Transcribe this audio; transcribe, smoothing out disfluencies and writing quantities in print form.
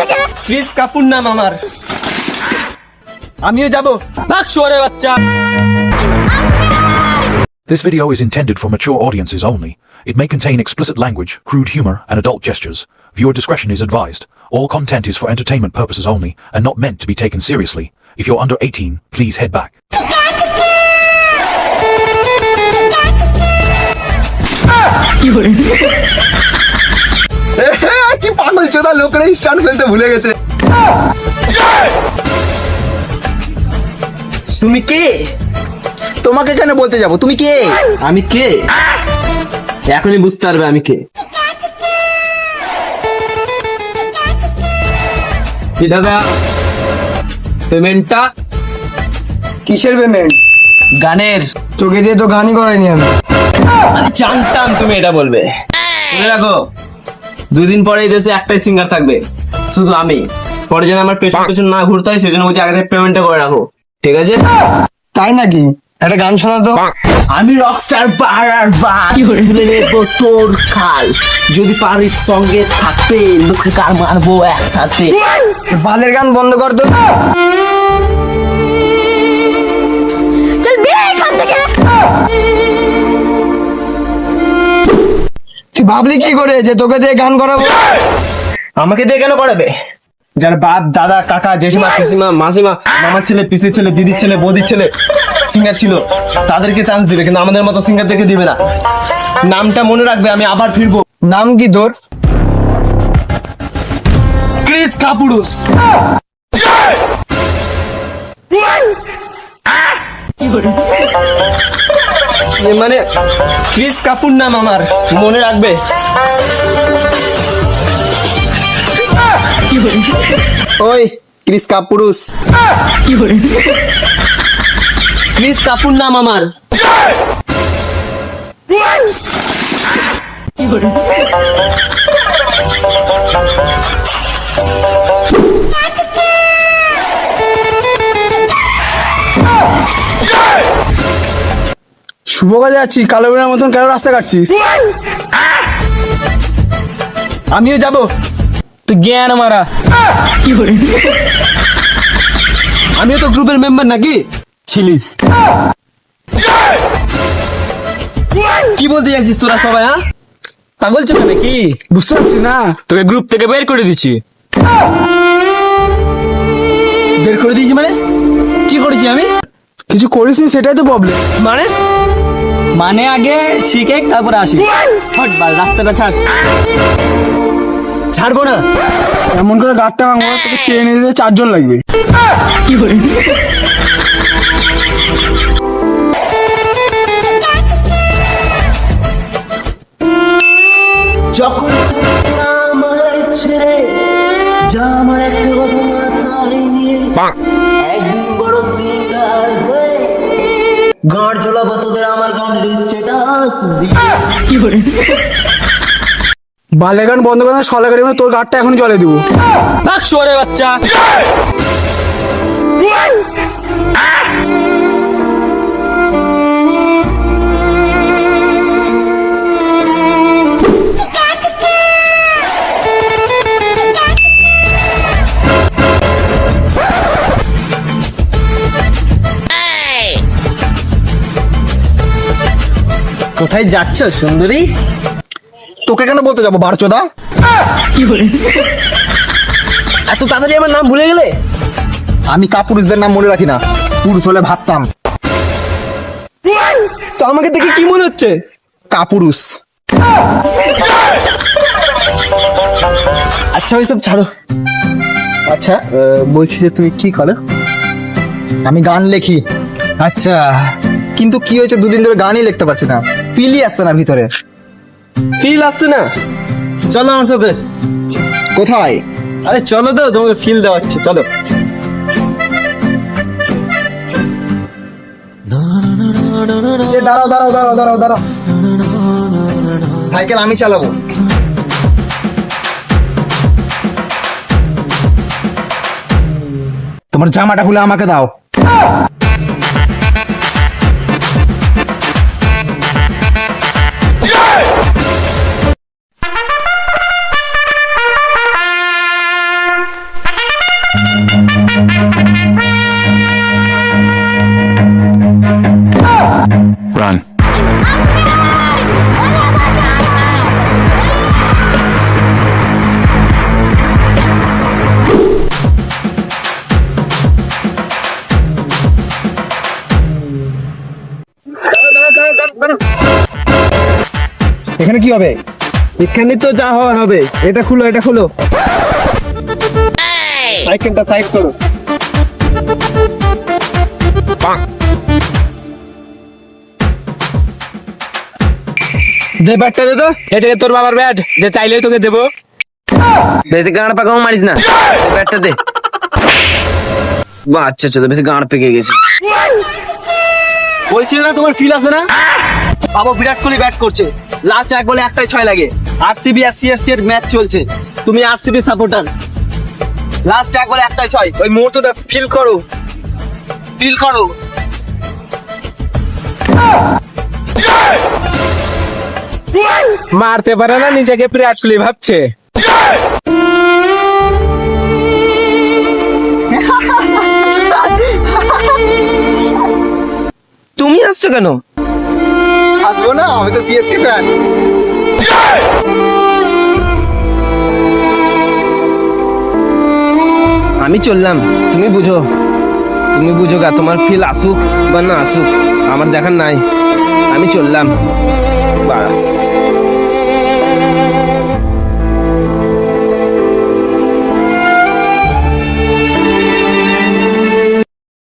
থেকে। ক্রিস কাপুর নাম আমার, আমিও যাব। ভাগ শুয়োরের বাচ্চা। This video is intended for mature audiences only. It may contain explicit language, crude humor, and adult gestures. Viewer discretion is advised. All content is for entertainment purposes only and not meant to be taken seriously. If you're under 18, please head back. কি পাগল চোদা লোকরা stunt ফেলতে ভুলে গেছে। তুমি কে? তোমাকে কেন বলতে যাব? তুমি কে? আমি কে এখনই বুঝতে পারবে আমি কে। কি দাদা পেমেন্টটা? কিসের পেমেন্ট? গানের। তোকে দিয়ে তো গানই করাইনি আমি। আমি জানতাম তুমি এটা বলবে। শুনে রাখো, 2 দিন পরে এই দেশে একটাই সিঙ্গার থাকবে, শুধু আমি। পরে যেন আমার পেছন পেছন না ঘুরতে হয় সেজন্য বলছি আগে থেকে পেমেন্টটা করে রাখো, ঠিক আছে? তাই নাকি? একটা গান শোনা তো। আমি রকস্টার বারবার তুলে নেবো তোর খাল, যদি পারিস সঙ্গে থাকতে লোকে কার মারবো একসাথে। বালের গান বন্ধ কর তো। চল বেরো এখান থেকে। তুই ভাবলি কি করে যে তোকে দিয়ে গান করাবো? আমাকে দিয়ে কেন করাবে? যার বাপ দাদা কাকা জেঠিমা পিসিমা মাসিমা মামার ছেলে পিসির ছেলে দিদির ছেলে বৌদির ছেলে সিঙ্গার ছিল, তাদেরকে চান্স দিবে, কিন্তু আমাদের মতো সিঙ্গারদেরকে দিবে না। নামটা মনে রাখবে, আমি আবার ফিরবো। নাম কি তোর? ক্রিস কাপুরুস। মানে ক্রিস কাপুর নাম আমার, মনে রাখবে। ওই ক্রিস কাপুরুস। ক্রিস কাপুর নাম আমার। শুভ কাজে যাচ্ছি, কালো বেড়ার মতন কেন রাস্তা কাটছিস? আমিও যাব। তুই জ্ঞান মারা। আমিও তো গ্রুপের মেম্বার নাকি? ছিলিস। কি বলতে যাচ্ছিস তোরা সবাই? পাগল চোখে নাকি? বুঝতে পারছিস না? তোকে গ্রুপ থেকে বের করে দিচ্ছি। বের করে দিয়েছি মানে? কি করেছি আমি? কিছু করিসনি, সেটাই তো প্রবলেম। মানে আগে শিখে তারপরে আসি। হট বাল, রাস্তাটা ছাড়। ছাড়বো না। এমন করে গাড়টা ভাঙবো তোকে চেয়ে নিয়ে দিতে 4 জন লাগবে। যখন আমায় ছেড়ে যা, আমার একটা কথা মাথায় নিয়ে একদিন বড় সিঙ্গার হয়ে গাঁড় ঝোলাবো তোদের আমার গানের স্ট্যাটাস দিয়ে। বালের গান বন্ধ করে সলে গাড়ি তোর গাড়টা এখন জলে দিব। ভাগ শুয়োরের বাচ্চা। কোথায় যাচ্ছ সুন্দরী? তোকে কেন বলতে যাবো বারচোদা? এত তাড়াতাড়ি আমার নাম ভুলে গেলে? আমি কাপুরুষদের নাম মনে রাখি না, পুরুষ হলে ভাবতাম। তো আমাকে দেখে কি মনে হচ্ছে? কাপুরুষ। আচ্ছা ওইসব ছাড়ো। আচ্ছা বলছি যে তুমি কি করো? আমি গান লেখি। আচ্ছা, কিন্তু কি হয়েছে, 2 দিন ধরে গানই লিখতে পারছি না, ফিলই আসছে না ভিতরে। ফিল আসছে না? চলো আমার সাথে। কোথায়? আরে চলো তো, তোমাকে ফিল দেওয়া হচ্ছে, চলো। দাঁড়াও দাঁড়াও দাঁড়াও দাঁড়াও দাঁড়াও, সাইকেল আমি চালাবো। তোমার জামাটা খুলে আমাকে দাও। এখানে কি হবে? এখানে তো যা হওয়ার হবে। এটা খুলো, এটা খুলো। সাইকেলটা সাইড করো। দে ব্যাটটা দে তো। এটা তোর বাবার ব্যাট, যে চাইলেই তোকে দেবো। বেশি গাঁড় পাকাও মারিস না, ব্যাটটা দে। বাহ, আচ্ছা আচ্ছা, বেশি গাঁড় পেকে গেছে। বলছি না তোমার ফিল আছে না? বাবা বিরাট কোহলি ব্যাট করছে, লাস্ট এক বলে একটাই 6 লাগে। আরসিবি আর সিএসকে এর ম্যাচ চলছে, তুমি আরসিবি সাপোর্টার। লাস্ট এক বলে একটাই 6, ওই মুহূর্তটা ফিল করো, ফিল করো। মারতে পারে না, নিজেকে বিরাট কোহলি ভাবছে। তুমি আসছো কেন? আসবো না, আমি তো সিএসকে ফ্যান। আমি চললাম, তুমি বুঝো, তুমি বুঝো গা। তোমার ফিল আসুক বা না আসুক আমার দেখার নাই। আমি চললাম। বাড়া।